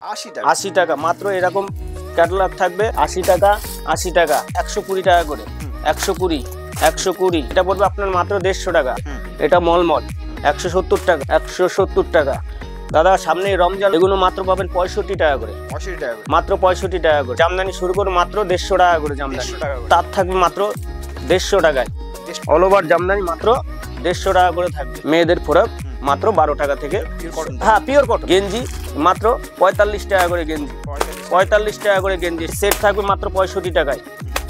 80 টাকা মাত্র এরকম ক্যাটালগ থাকবে। 80 টাকা 80 টাকা 120 টাকা করে 120 120 এটা পড়বে আপনার মাত্র 150 টাকা। এটা মলমল 170 টাকা 170 টাকা। দাদা সামনে রমজান, এগুলো মাত্র পাবেন 65 টাকা করে মাত্র 65 টাকা করে। জামদানি শুরু করে মাত্র 150 টাকা করে জামদানি, তার থাকবে মাত্র 150 টাকায়। অল ওভার জামদানি মাত্র 150 টাকা করে থাকবে। মেয়েদের ফোরাক মাত্র 12 টাকা থেকে, হ্যাঁ পিওর কটন। গেঞ্জি মাত্র 45 টাকা করে গেঞ্জি, 45 টাকা করে গেঞ্জি। সেট থাকবে মাত্র 65 টাকায়।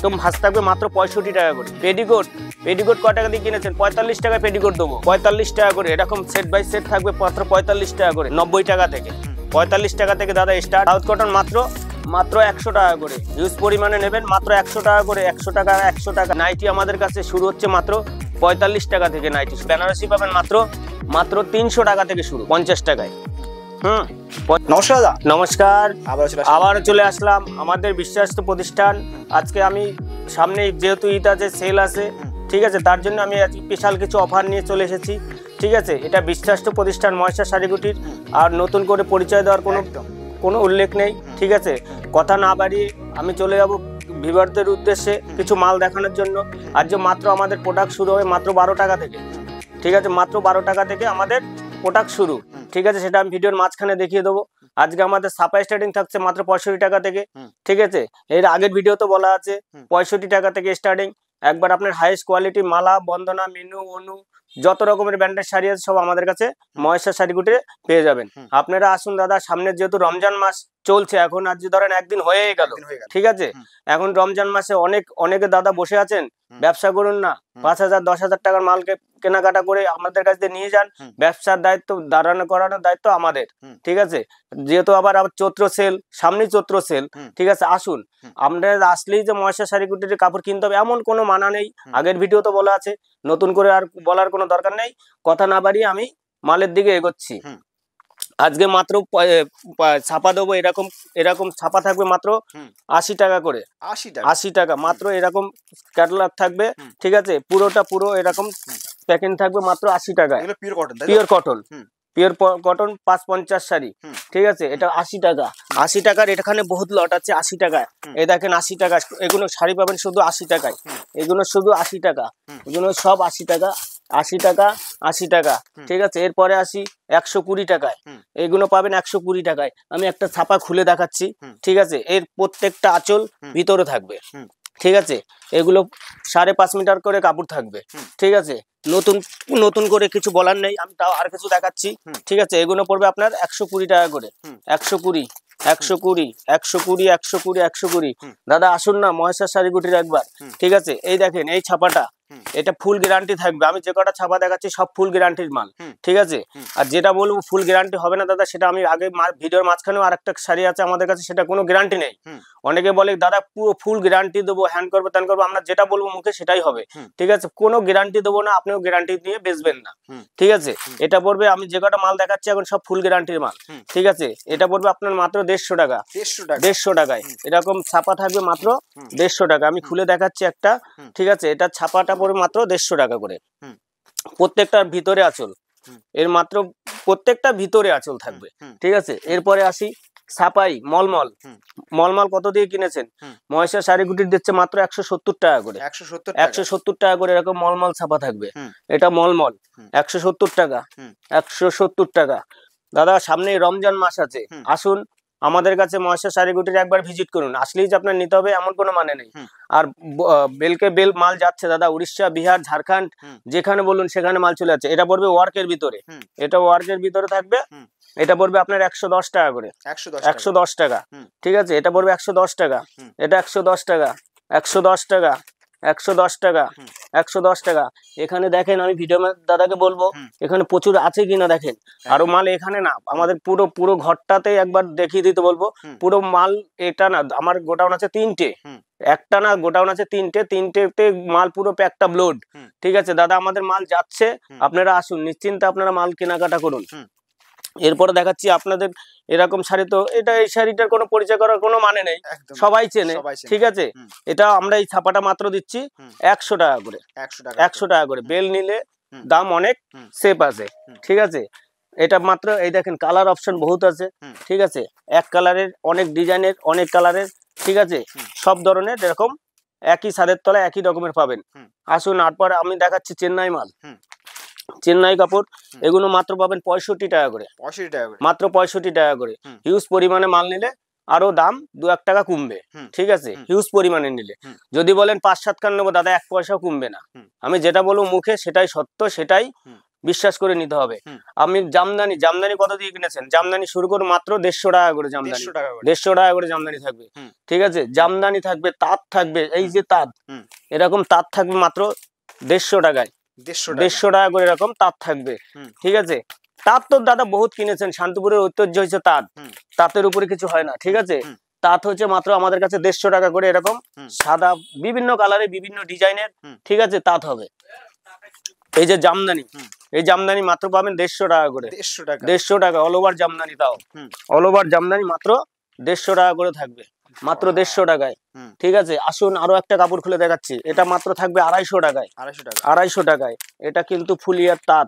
তো ভাস থাকবে মাত্র 65 টাকা করে। পেডিকোট, পেডিকোট কয় টাকা দিয়ে কিনেছেন? 45 টাকায় পেডিকোট দেবো, 45 টাকা করে। এরকম সেট বাই সেট থাকবে মাত্র 45 টাকা করে, 90 টাকা থেকে। 45 টাকা থেকে দাদা স্টার্ট। সাউথ কটন মাত্র 100 টাকা করে। ইউজ পরিমাণে নেবেন মাত্র 100 টাকা করে, 100 টাকা 100 টাকা। নাইটি আমাদের কাছে শুরু হচ্ছে মাত্র 45 টাকা থেকে নাইটি। বেনারসি পাবেন মাত্র 300 টাকা থেকে শুরু, 50 টাকায়। নমস্কার দাদা। নমস্কার, আবার চলে আসলাম আমাদের বিশ্বাস্ত প্রতিষ্ঠান। আজকে আমি সামনে যেহেতু ঈদ আছে, সেল আছে, ঠিক আছে, তার জন্য আমি স্পেশাল কিছু অফার নিয়ে চলে এসেছি। ঠিক আছে, এটা বিশ্বাস্ত প্রতিষ্ঠান মহেশ্বর শাড়িগুটির। আর নতুন করে পরিচয় দেওয়ার কোনো উল্লেখ নেই। ঠিক আছে, কথা না বাড়িয়ে আমি চলে যাব ভিউয়ারদের উদ্দেশ্যে কিছু মাল দেখানোর জন্য। আর যে মাত্র আমাদের প্রোডাক্ট শুরু হবে মাত্র 12 টাকা থেকে। ঠিক আছে, মাত্র 12 টাকা থেকে আমাদের প্রোডাক্ট শুরু। ঠিক আছে, সেটা আমি ভিডিওর মাঝখানে দেখিয়ে দেবো। আজকে আমাদের ছাপা স্টার্টিং থাকছে মাত্র 65 টাকা থেকে। ঠিক আছে, এর আগের ভিডিওতে বলা আছে 65 টাকা থেকে স্টার্টিং। একবার আপনার হাইস্ট কোয়ালিটি মালা, বন্দনা, মিনু, অনু, যত রকমের ব্র্যান্ডের শাড়ি আছে সব আমাদের কাছে মহেশ্বর শাড়িগুটিতে পেয়ে যাবেন। আপনারা আসুন দাদা, সামনে যেহেতু রমজান মাস চলছে, এখন আজ ধরেন একদিন হয়ে গেল। ঠিক আছে, এখন রমজান মাসে অনেকে দাদা বসে আছেন, ব্যবসা করুন না, 5,000 10,000 টাকার মালকে কেনাকাটা করে আমাদের কাছে নিয়ে যান। ব্যবসার দায়িত্ব দাঁড়ানো করানোর দায়িত্ব আমাদের। ঠিক আছে, যেহেতু আবার চৈত্র সেল, সামনেই চৈত্র সেল। ঠিক আছে, আসুন। আপনারা আসলেই যে মহেশ্বর শাড়িগুটির কাপড় কিনতে হবে এমন কোনো মানা নেই। আগের ভিডিও তো বলা আছে, নতুন করে আর বলার কোনো দরকার নেই। কথা না বাড়িয়ে আমি মালের দিকে এগোচ্ছি। আজকে মাত্র ছাপা দেবো, এরকম ছাপা থাকবে মাত্র 80 টাকা করে। 80 টাকা মাত্র এরকম ক্যাটালগ থাকবে। ঠিক আছে, পুরো এরকম প্যাকেট থাকবে মাত্র 80 টাকা। Pure cotton, pure cotton 550 sari. ঠিক আছে, এটা 80 টাকা। 80 টাকার এখানে বহুত লট আছে 80 টাকায়। এই দেখেন 80 টাকা, এগুলো শাড়ি পাবেন শুধু 80 টাকায়। এগুলো শুধু 80 টাকা, এগুলো সব 80 টাকা, 80 টাকা 80 টাকা। ঠিক আছে, এরপরে আসি 120 টাকায়। এগুলো পাবেন 120 টাকায়। আমি একটা ছাপা খুলে দেখাচ্ছি। ঠিক আছে, এর প্রত্যেকটা আঁচল ভিতরে থাকবে। ঠিক আছে, এগুলো 5.5 মিটার করে কাপড় থাকবে। ঠিক আছে, নতুন করে কিছু বলার নেই, আমি তাও আর কিছু দেখাচ্ছি। ঠিক আছে, এগুলো পড়বে আপনার 120 টাকা করে। 120 120 120 120 120। দাদা আসুন না মহেশ্বর শাড়িগুটির একবার। ঠিক আছে, এই দেখেন এই ছাপাটা, এটা ফুল গ্যারান্টি থাকবে। আমি যে কটা ছাপা দেখাচ্ছি সব ফুল গ্যারান্টির মাল। ঠিক আছে, আর যেটা বলবো ফুল গ্যারান্টি হবে না দাদা, সেটা আমি আগে ভিডিওর মাঝখানেও আরেকটা শাড়ি আছে আমাদের কাছে, সেটা কোনো গ্যারান্টি নেই। অনেকে বলে দাদা পুরো ফুল গ্যারান্টি দেবো, হ্যান্ড করবো ত্যান করবো, আমরা যেটা বলবো মুখে সেটাই হবে। ঠিক আছে, কোনো গ্যারান্টি দেবো না, আপনিও গ্যারান্টি নিয়ে বেচবেন না। ঠিক আছে, এটা পড়বে, আমি যে কটা মাল দেখাচ্ছি এখন সব ফুল গ্যারান্টির মাল। ঠিক আছে, এটা পড়বে আপনার মাত্র 150 টাকা। 150 টাকায় এরকম ছাপা থাকবে মাত্র 150 টাকা। আমি খুলে দেখাচ্ছি একটা। ঠিক আছে, এটা ছাপাটা পড়বে মাত্র 150 টাকা করে। প্রত্যেকটার ভিতরে আঁচল, এর মাত্র প্রত্যেকটা ভিতরে আঁচল থাকবে। ঠিক আছে, এরপরে আসি ছাপাই মলমল কত দিয়ে কিনেছেন? মহেশ্বর শাড়িগুটির দিচ্ছে মাত্র 170 টাকা করে। 170 টাকা করে এরকম মলমল ছাপা থাকবে। এটা মলমল 170 টাকা, 170 টাকা। দাদা সামনে রমজান মাস আছে, আসুন আমাদের কাছে মহেশ্বর শাড়িগুটির একবার ভিজিট করুন। আসলেই যে আপনার নিতে হবে এমন কোনো মানে নেই। আর বেলকে বেল মাল যাচ্ছে দাদা, উড়িষ্যা, বিহার, ঝাড়খণ্ড, যেখানে বলুন সেখানে মাল চলে যাচ্ছে। এটা পড়বে ওয়ার্কের ভিতরে, এটা ওয়ার্কের ভিতরে থাকবে। এটা পড়বে আপনার 110 টাকা করে। 110 টাকা। ঠিক আছে, এটা পড়বে 110 টাকা। এটা 110 টাকা, 110 টাকা, 110 টাকা, 110 টাকা। এখানে দেখেন, আমি ভিডিও দাদাকে বলবো এখানে প্রচুর আছে কিনা দেখেন। আরো মাল এখানে না, আমাদের পুরো ঘরটাতে একবার দেখিয়ে দিতে বলবো। পুরো মাল এটা না, আমার গোডাউন আছে 3টে, একটা না গোডাউন আছে 3টেতে মাল পুরো প্যাকটা ব্লোড। ঠিক আছে দাদা, আমাদের মাল যাচ্ছে, আপনারা আসুন নিশ্চিন্তে আপনারা মাল কেনাকাটা করুন। এরপরে দেখাচ্ছি আপনাদের এরকম শাড়ি। তো এটা এই শাড়িটার কোনো পরিচয় করার কোনো মানে নেই, সবাই চেনে। ঠিক আছে, এটা আমরা এই ছাপাটা মাত্র দিচ্ছি 100 টাকা করে। 100 টাকা করে। বেল নিলে দাম অনেক সেফ আছে। ঠিক আছে, এটা মাত্র এই দেখেন কালার অপশন বহুত আছে, ঠিক আছে, এক কালারের অনেক ডিজাইনের অনেক কালারের, ঠিক আছে, সব ধরনের এরকম একই ছাদের তলায় একই রকমের পাবেন। আসুন তারপর আমি দেখাচ্ছি চেন্নাই মাল, চেন্নাই কাপড়, এগুলো মাত্র পাবেন 65 টাকা করে, 65 টাকা করে, মাত্র 65 টাকা করে। হিউজ পরিমাণে মাল নিলে আরো দাম 2-1 টাকা কমবে, ঠিক আছে, হিউজ পরিমাণে নিলে। যদি বলেন 5-7 খান নেবো দাদা, 1 পয়সাও কমবে না। আমি যেটা বলবো মুখে সেটাই সত্য, সেটাই বিশ্বাস করে নিতে হবে। আমি জামদানি, জামদানি কত দিয়ে কিনেছেন? জামদানি শুরু করে মাত্র 150 টাকা করে, জামদানি 150 টাকা করে জামদানি থাকবে, ঠিক আছে। জামদানি থাকবে, তাঁত থাকবে, এই যে তাঁত, এরকম তাঁত থাকবে মাত্র 150 টাকায়, 150 টাকা করে এরকম তাঁত থাকবে, ঠিক আছে। তাঁত তো দাদা বহুত কিনেছেন, শান্তিপুরের ঐতিহ্য হচ্ছে তাঁত, তাঁতের উপরে কিছু হয় না, ঠিক আছে। তাঁত হচ্ছে মাত্র আমাদের কাছে 150 টাকা করে, এরকম সাদা বিভিন্ন কালারে বিভিন্ন ডিজাইনের, ঠিক আছে, তাঁত হবে। এই যে জামদানি, এই জামদানি মাত্র পাবেন 150 টাকা করে, 150 টাকা অল ওভার জামদানি, তাও অল ওভার জামদানি মাত্র 150 টাকা করে থাকবে, মাত্র 150 টাকায়, ঠিক আছে। আসুন আরো একটা কাপড় খুলে দেখাচ্ছি, এটা মাত্র থাকবে 250 টাকায়, 250 টাকায়। এটা কিন্তু ফুলিয়ার তাঁত,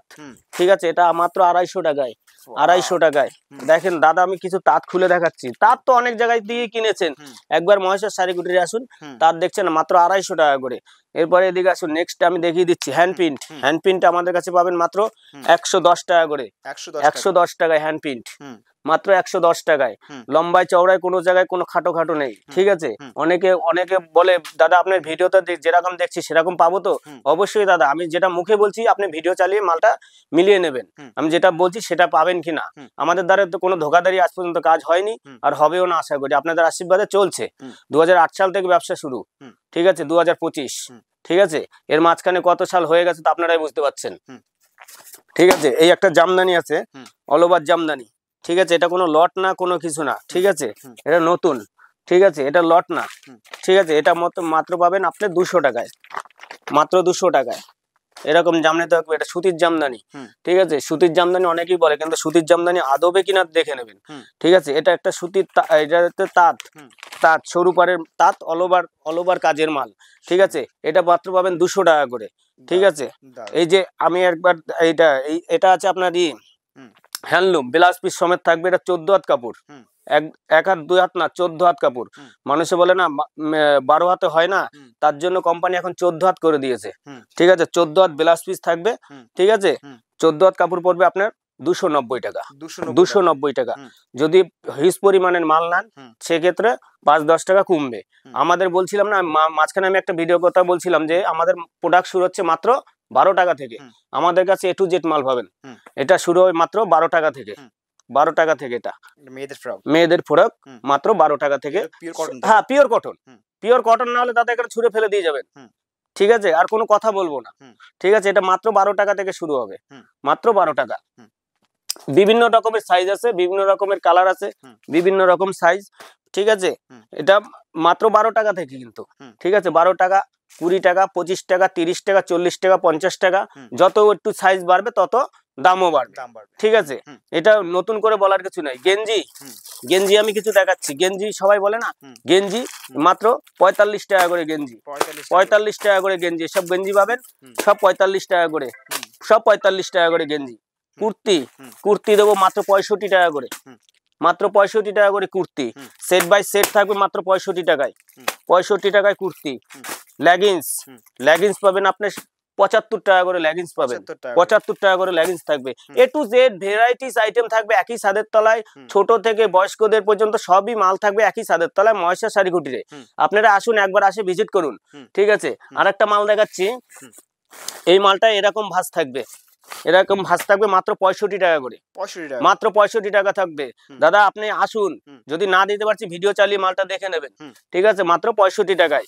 ঠিক আছে, এটা মাত্র 250 টাকায়, 250 টাকায়। দেখেন দাদা আমি কিছু তাঁত খুলে দেখাচ্ছি, তাঁত তো অনেক জায়গায় দিয়ে কিনেছেন, একবার মহেশের শাড়িকুটিরে আসুন, তাঁত দেখছেন মাত্র 250 টাকা করে। এরপরে এদিকে আসুন, নেক্সট আমি দেখিয়ে দিচ্ছি হ্যান্ড প্রিন্ট, হ্যান্ড প্রিন্ট আমাদের কাছে পাবেন মাত্র 110 টাকা করে, 110 টাকায় হ্যান্ড প্রিন্ট, মাত্র 110 টাকায়। লম্বায় চওড়ায় কোনো জায়গায় কোনো খাটো খাটো নেই, ঠিক আছে। অনেকে বলে দাদা আপনার ভিডিওতে যেরকম দেখছি সেরকম পাবো তো? অবশ্যই দাদা, আমি যেটা মুখে বলছি আপনি ভিডিও চালিয়ে মালটা মিলিয়ে নেবেন, আমি যেটা বলছি সেটা পাবেন কিনা। আমাদের দ্বারা তো কোনো ধোকাধারী আজ পর্যন্ত কাজ হয়নি, আর হবেও না আশা করি, আপনাদের আশীর্বাদে চলছে। 2008 সাল থেকে ব্যবসা শুরু, ঠিক আছে, 2025, ঠিক আছে। এর মাঝখানে কত সাল হয়ে গেছে তো আপনারাই বুঝতে পারছেন, ঠিক আছে। এই একটা জামদানি আছে, অল ওভার জামদানি, ঠিক আছে, এটা কোনো লট না, কোনো কিছু না, ঠিক আছে, এটা নতুন, ঠিক আছে, এটা লট না, ঠিক আছে। এটা মাত্র পাবেন আপনি 200 টাকায়, মাত্র 200 টাকায়। এরকম জামদানি থাকবে, এটা সুতির জামদানি, ঠিক আছে। সুতির জামদানি অনেকেই বলে, কিন্তু সুতির জামদানি আদবে কিনা দেখে নেবেন, ঠিক আছে। এটা একটা সুতির, এটা তাঁত, তাঁত সরু পাড়ের তাঁত, অল ওভার কাজের মাল, ঠিক আছে। এটা মাত্র পাবেন 200 টাকা করে, ঠিক আছে। এই যে আমি একবার এটা আছে আপনার হ্যান্ডলুম, ব্লাউজ পিস সমেত থাকবে, এটা 14 হাত কাপড়, এক হাত 2 হাত না, 14 হাত কাপড়। মানুষে বলে না 12 হাতে হয় না, তার জন্য কোম্পানি এখন 14 হাত করে দিয়েছে, ঠিক আছে। 14 হাত ব্লাউজ পিস থাকবে, ঠিক আছে। 14 হাত কাপড় পড়বে আপনার 290 টাকা, 290 টাকা। যদি হিউজ পরিমাণের মাল নেন সেক্ষেত্রে 5-10 টাকা কমবে। আমাদের বলছিলাম না মাঝখানে আমি একটা ভিডিও কথা বলছিলাম যে আমাদের প্রোডাক্ট শুরু হচ্ছে মাত্র 12 টাকা থেকে, আমাদের কাছে A to Z মাল পাবেন। এটা শুরু হয় মাত্র 12 টাকা থেকে, 12 টাকা থেকে। এটা মেয়েদের ফ্রক মাত্র 12 টাকা থেকে, হ্যাঁ পিওর কটন, পিওর কটন না হলে দাদা এটা ছুঁড়ে ফেলে দিয়ে যাবেন, ঠিক আছে, আর কোনো কথা বলবো না, ঠিক আছে। এটা মাত্র 12 টাকা থেকে শুরু হবে, মাত্র 12 টাকা। বিভিন্ন রকমের সাইজ আছে, বিভিন্ন রকমের কালার আছে, বিভিন্ন রকম সাইজ, ঠিক আছে। এটা মাত্র 12 টাকা থেকে কিন্তু, ঠিক আছে। 12 টাকা, 20 টাকা, 25 টাকা, 30 টাকা, 40 টাকা, 50 টাকা, যত একটু সাইজ বাড়বে তত দামও বাড়বে, ঠিক আছে। এটা নতুন করে বলার কিছু নাই। গেঞ্জি, গেঞ্জি আমি কিছু দেখাচ্ছি। গেঞ্জি সবাই বলে না, গেঞ্জি মাত্র 45 টাকা করে গেঞ্জি, 45 টাকা করে গেঞ্জি। সব গেঞ্জি পাবেন সব 45 টাকা করে, সব 45 টাকা করে গেঞ্জি। কুর্তি, কুর্তি দেবো মাত্র 65 টাকা করে, মাত্র 65 টাকা করে কুর্তি। সেট বাই সেট থাকবে মাত্র 65 টাকায়, 65 টাকায় কুর্তি। লেগিংস, লেগিংস পাবেন আপনি 75 টাকা করে লেগিংস পাবেন, 75 টাকা করে লেগিংস থাকবে। A to Z varieties item থাকবে একই ছাদের তলায়, ছোট থেকে বয়স্কদের পর্যন্ত সবই মাল থাকবে একই ছাদের তলায়, মহেশের শাড়িকুটিরে। আপনারা আসুন, একবার আসে ভিজিট করুন, ঠিক আছে। আরেকটা মাল দেখাচ্ছি, এই মালটা এরকম ভাঁজ থাকবে, এরকম ভাঁজ থাকবে মাত্র 65 টাকা করে, মাত্র 65 টাকা থাকবে। দাদা আপনি আসুন, যদি না দিতে পারছি ভিডিও চালিয়ে মালটা দেখে নেবেন, ঠিক আছে, মাত্র 65 টাকায়।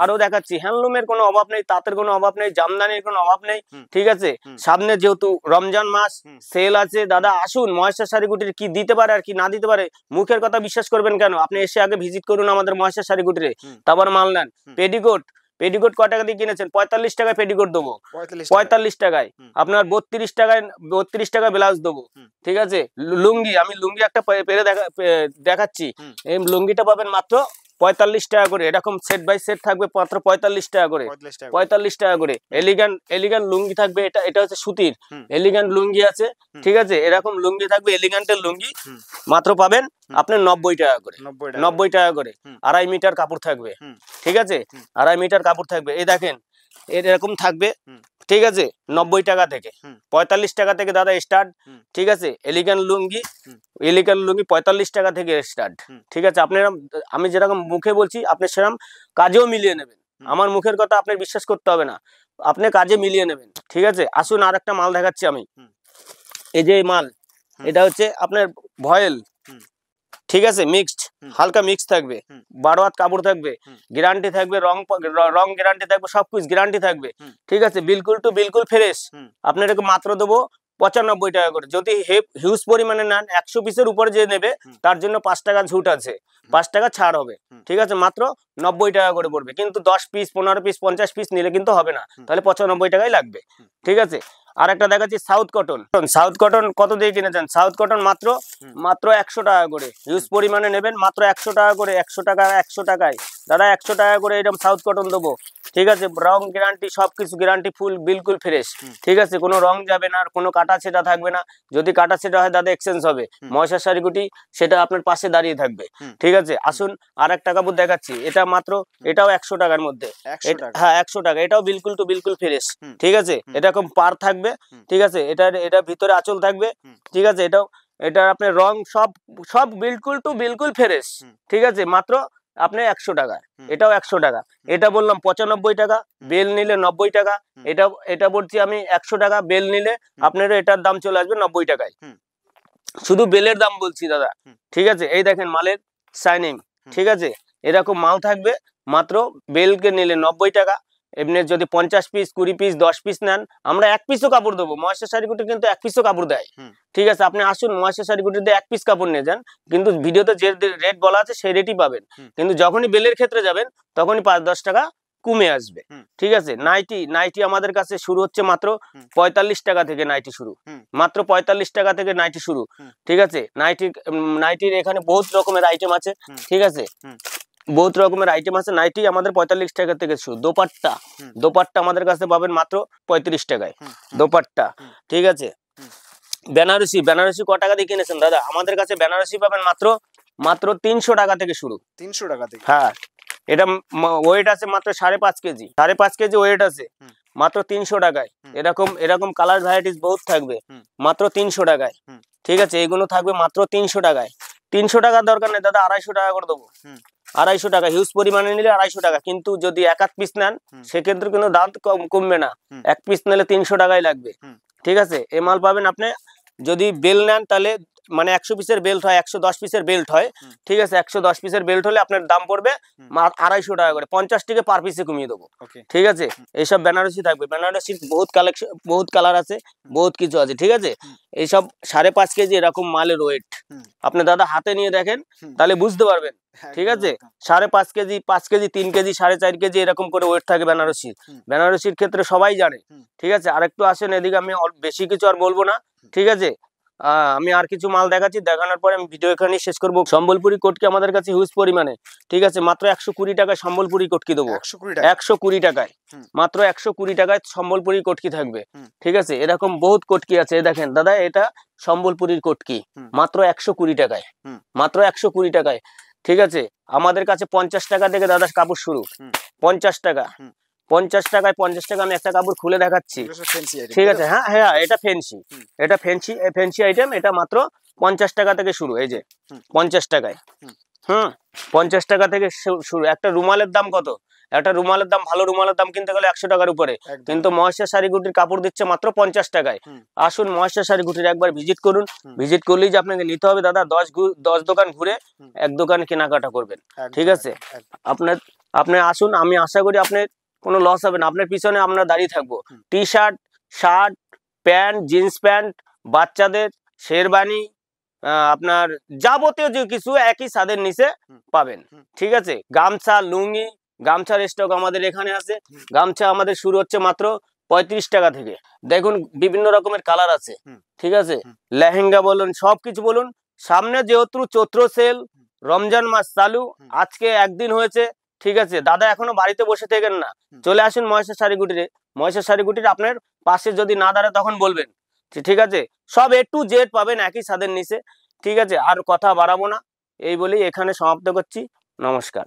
আরো দেখাচ্ছি, হ্যান্ডলুমের কোনো অভাব নেই, তাঁতের কোনো অভাব নেই, জামদানির কোনো অভাব নেই, ঠিক আছে। সামনে যেহেতু রমজান মাস, সেল আছে, দাদা আসুন, মহেশের শাড়িকুটির কি দিতে পারে আর কি না দিতে পারে মুখের কথা বিশ্বাস করবেন কেন? আপনি এসে আগে ভিজিট করুন আমাদের মহেশের শাড়িকুটিরে, তারপর মাল নেন। পেডিকোট, পেডিকোট কয় টাকা দিয়ে কিনেছেন? 45 টাকায় পেডিকোট দেবো, 45 টাকায়। আপনার 32 টাকায় ব্লাউজ দেবো, ঠিক আছে। লুঙ্গি, আমি লুঙ্গি একটা পেরে দেখাচ্ছি। এই লুঙ্গিটা পাবেন মাত্র 45 টাকা করে, এরকম সেট বাই সেট থাকবে মাত্র 45 টাকা করে, 45 টাকা করে। এলিগান লুঙ্গি থাকবে, এটা হচ্ছে সুতির এলিগান লুঙ্গি আছে, ঠিক আছে, এরকম লুঙ্গি থাকবে, এলিগান্টের লুঙ্গি মাত্র পাবেন আপনার 90 টাকা করে, 90 টাকা করে। 2.5 মিটার কাপড় থাকবে, ঠিক আছে, 2.5 মিটার কাপড় থাকবে। এই দেখেন এরকম থাকবে, ঠিক আছে, 90 টাকা থেকে, 45 টাকা থেকে দাদা স্টার্ট, ঠিক আছে। এলিগান লুঙ্গি 45 টাকা থেকে স্টার্ট, ঠিক আছে। আপনারা, আমি যেরকম মুখে বলছি আপনি সেরকম কাজেও মিলিয়ে নেবেন, আমার মুখের কথা আপনার বিশ্বাস করতে হবে না, আপনি কাজে মিলিয়ে নেবেন, ঠিক আছে। আসুন আর একটা মাল দেখাচ্ছি আমি, এই যে মাল, এটা হচ্ছে আপনার ভয়েল, ঠিক আছে, মিক্সড, হালকা মিক্স থাকবে, 12 হাত কাপড় থাকবে, গ্যারান্টি থাকবে, রং গ্যারান্টি থাকবে, সবকিছু গ্যারান্টি থাকবে, ঠিক আছে, বিলকুল টু বিলকুল ফ্রেশ। আপনাদেরকে মাত্র দেবো 95 টাকা করে। যদি হিউজ পরিমাণে নেন, 100 পিসের উপরে যে নেবে তার জন্য 5 টাকা ছুট আছে, 5 টাকা ছাড় হবে, ঠিক আছে, মাত্র 90 টাকা করে পড়বে। কিন্তু 10 পিস 15 পিস 50 পিস নিলে কিন্তু হবে না, তাহলে 95 টাকাই লাগবে, ঠিক আছে। আর একটা দেখাচ্ছি সাউথ কটন। সাউথ কটন কত দিয়ে কিনেছেন? সাউথ কটন মাত্র 100 টাকা করে, হিউজ পরিমাণে নেবেন মাত্র 100 টাকা করে, 100 টাকা, 100 টাকায় দাদা 100 টাকা করে এরকম সাউথ কটন দেবো, ঠিক আছে। রং গ্যারান্টি, সবকিছু গ্যারান্টি ফুল, বিলকুল ফ্রেশ, ঠিক আছে, কোনো রং যাবে না, আর কোনো কাটা ছেটা থাকবে না। যদি কাটা ছেটা হয় দাদা এক্সচেঞ্জ হবে, মহেশের শাড়িগুটি সেটা আপনার পাশে দাঁড়িয়ে থাকবে, ঠিক আছে। আসুন আর একটা কাপড় দেখাচ্ছি, এটা মাত্র, এটাও 100 টাকার মধ্যে, হ্যাঁ 100 টাকা, এটাও বিলকুল টু বিলকুল ফ্রেশ, ঠিক আছে। এরকম পার থাকবে, ঠিক আছে, এটা ভিতরে আঁচল থাকবে, ঠিক আছে। এটা আপনার রং সব বিলকুল টু বিলকুল ফ্রেশ, ঠিক আছে, মাত্র আপনি 100 টাকা, এটাও 100 টাকা। এটা বললাম 95 টাকা, বেল নিলে 90 টাকা, এটা বলছি আমি 100 টাকা, বেল নিলে আপনার এটার দাম চলে আসবে 90 টাকায়, শুধু বেলের দাম বলছি দাদা, ঠিক আছে। এই দেখেন মালের শাইনিং, ঠিক আছে, এরকম মাল থাকবে, মাত্র বেলকে নিলে 90 টাকা। এমনি যদি 50 পিস 20 পিস 10 পিস নেন, আমরা 1 পিসও কাপড় দেবো। মহেশের শাড়িগুটি কিন্তু 1 পিসও কাপড় দেয়, ঠিক আছে। আপনি আসুন মহেশের শাড়িগুটিতে 1 পিস কাপড় নিয়ে যান, কিন্তু ভিডিওতে যে রেট বলা আছে সেই রেটই পাবেন, কিন্তু যখনই বেলের ক্ষেত্রে যাবেন তখনই 5-10 টাকা কমে আসবে, ঠিক আছে। নাইটি আমাদের কাছে শুরু হচ্ছে মাত্র 45 টাকা থেকে, নাইটি শুরু মাত্র 45 টাকা থেকে, নাইটি শুরু, ঠিক আছে। নাইটির এখানে বহুত রকমের আইটেম আছে, ঠিক আছে, বহুত রকমের আইটেম আছে। নাইটি আমাদের 45 টাকা থেকে শুরু। দোপাট্টা আমাদের কাছে পাবেন মাত্র 35 টাকায়, দোপাট্টা, ঠিক আছে। বেনারসি ক টাকা দিয়ে কিনেছেন দাদা? আমাদের কাছে বেনারসি পাবেন মাত্র 300 টাকা থেকে শুরু, 300 টাকা থেকে, হ্যাঁ। এটা ওয়েট আছে মাত্র 5.5 কেজি, 5.5 কেজি ওয়েট আছে, মাত্র 300 টাকায়। এরকম কালার ভ্যারাইটিস বহুত থাকবে, মাত্র 300 টাকায়, ঠিক আছে। এগুলো থাকবে মাত্র 300 টাকায়। 300 টাকার দরকার নেই দাদা, 250 টাকা করে দেবো, 250 টাকা, হিউজ পরিমাণে নিলে 250 টাকা। কিন্তু যদি 1-1 পিস নেন সেক্ষেত্রে কিন্তু দাম কমবে না, 1 পিস নিলে 300 টাকাই লাগবে, ঠিক আছে। এ মাল পাবেন আপনি, যদি বেল নেন তাহলে মানে 100 পিসের বেল্ট হয়, 110 পিসের বেল্ট হয়, ঠিক আছে। 110 পিসের বেল্ট হলে আপনার দাম পড়বে 250 টাকা করে, 50 টাকা পার পিসে কমিয়ে দেবো, ঠিক আছে। এইসব বেনারসি থাকবে, বেনারসির বহুত কালেকশন, বহুত কালার আছে, বহুত কিছু আছে, ঠিক আছে। এইসব 5.5 কেজি এরকম মালের ওয়েট আপনি দাদা হাতে নিয়ে দেখেন, তাহলে বুঝতে পারবেন, ঠিক আছে। 5.5 কেজি, 5 কেজি, 3 কেজি, 4.5 কেজি এরকম করে ওয়েট থাকে বেনারসির ক্ষেত্রে, সবাই জানে, ঠিক আছে। আরেকটু আসেন এদিকে, আমি বেশি কিছু আর বলবো না, ঠিক আছে। আমি আর কিছু মাল দেখাচ্ছি, দেখানোর পরে আমি ভিডিও এখানেই শেষ করবো। সম্বলপুরি কটকি আমাদের কাছে হিউজ পরিমাণে, ঠিক আছে, মাত্র 120 টাকায় সম্বলপুরি কটকি দেবো, 120 টাকায়, মাত্র 120 টাকায় সম্বলপুরি কটকি থাকবে, ঠিক আছে। এরকম বহুত কটকি আছে, দেখেন দাদা, এটা সম্বলপুরির কটকি, মাত্র 120 টাকায়, মাত্র 120 টাকায়, ঠিক আছে। আমাদের কাছে 50 টাকা থেকে দাদা কাপড় শুরু, 50 টাকা, 50 টাকায়, 50 টাকা আমি একটা কাপড় খুলে দেখাচ্ছি, ঠিক আছে। হ্যাঁ এটা ফ্যান্সি আইটেম, এটা মাত্র 50 টাকা থেকে শুরু, এই যে 50 টাকায়, 50 টাকা থেকে শুরু। একটা রুমালের দাম কত? একটা রুমালের দাম, ভালো রুমালের দাম কিনতে গেলে 100 টাকার উপরে, কিন্তু মহেশের শাড়িগুটির কাপড় দিচ্ছে মাত্র 50 টাকায়। আসুন মহেশের শাড়িগুটির একবার ভিজিট করুন, ভিজিট করলেই যে আপনাকে নিতে হবে দাদা, 10 দোকান ঘুরে এক দোকান কেনাকাটা করবেন, ঠিক আছে। আপনি আসুন, আমি আশা করি আপনার কোনো লস হবে না, আপনার পিছনে আমরা দাঁড়িয়ে থাকবো। T shirt, shirt, pant, jeans pant, বাচ্চাদের শেরবানি, আপনার যাবতীয় যে কিছু একই ছাদের নিচে পাবেন, ঠিক আছে। গামছা, লুঙ্গি, গামছার স্টক আমাদের এখানে আছে। গামছা আমাদের শুরু হচ্ছে মাত্র 35 টাকা থেকে, দেখুন বিভিন্ন রকমের কালার আছে, ঠিক আছে। লেহেঙ্গা বলুন, সবকিছু বলুন, সামনে যেহেতু চৈত্র সেল, রমজান মাস চালু, আজকে একদিন হয়েছে, ঠিক আছে। দাদা এখনো বাড়িতে বসে থাকেন না, চলে আসুন মহেশের শাড়ি কুটিরে। মহেশের শাড়ি কুটির আপনার পাশে যদি না দাঁড়ায় তখন বলবেন, ঠিক আছে। সব A to Z পাবেন একই ছাদের নিচে, ঠিক আছে। আর কথা বাড়াবো না, এই বলেই এখানে সমাপ্ত করছি। নমস্কার।